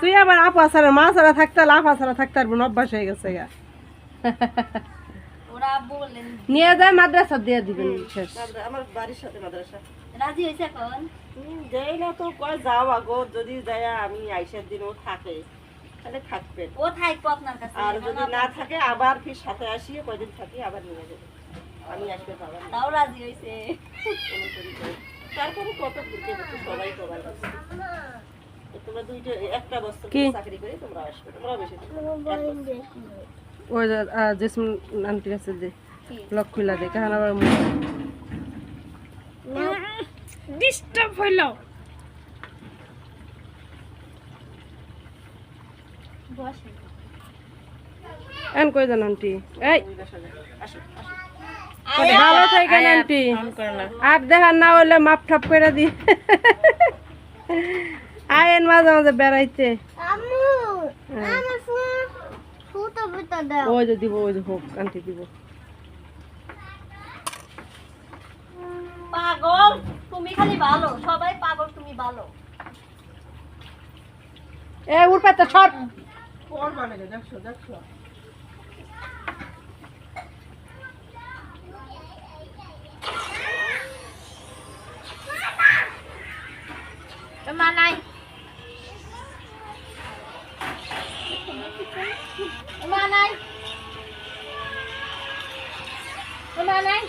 তুই আবার আপা ছাড়া মা ছাড়া থাকতে লাফা ছাড়া থাকতে আর অভ্যাস হয়ে গেছে গা। ওরা বলেন নিয়ে যায় মাদ্রাসা দিয়ে দিবেন শেষ। আমার বাড়ির সাথে মাদ্রাসা রাজি হয়েছে এখন যাই না তো কয় যাও আগো যদি যায় আমি আইসার দিনও থাকে তাহলে থাকবেন ও থাকবো আপনার কাছে আর যদি না থাকে আবার ফির সাথে আসিয়ে কয়দিন থাকি আবার নিয়ে যাবে আমি আসতে পারবো না তাও রাজি হয়েছে তারপরে কত ঘুরতে ঘুরতে সবাই সবার কাছে তোমরা দুইটা একটা বছর কি? চাকরি করে তোমরা আসবে তোমরা বেশি দিন ওই জেসমিন আন্টির কাছে দে লক খুলা দে কারণ আবার ডিস্টার্ব হইলো। বসে এন কই যান আন্টি? এই আসো ভালো থাকেন আন্টি। আর দেখার না হইলে মাপ ঠাপ করে দি। আয়েন মাঝে মাঝে বেড়াইতে। ওই যে দিব ওই যে হোক আন্টি দিব। পাগল তুমি খালি ভালো সবাই পাগল তুমি ভালো এ উর পাতে সর। কোন মানে দেখছো দেখছো মানাই মানাই মানাই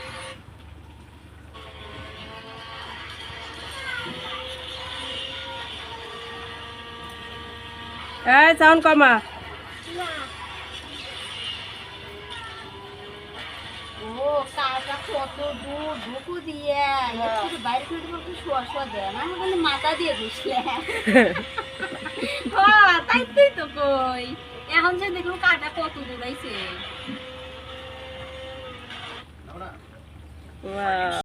এই সাউন্ড কমা। ও কাটা কত দূর ঢুকু দিয়ে একটু বাইরে করে দেবো একটু শোয়া শোয়া দেয় না আমি বলি মাথা দিয়ে বসলে তাই তুই তো কই এখন যে দেখলো কাটা কত দূর আইছে ওয়াও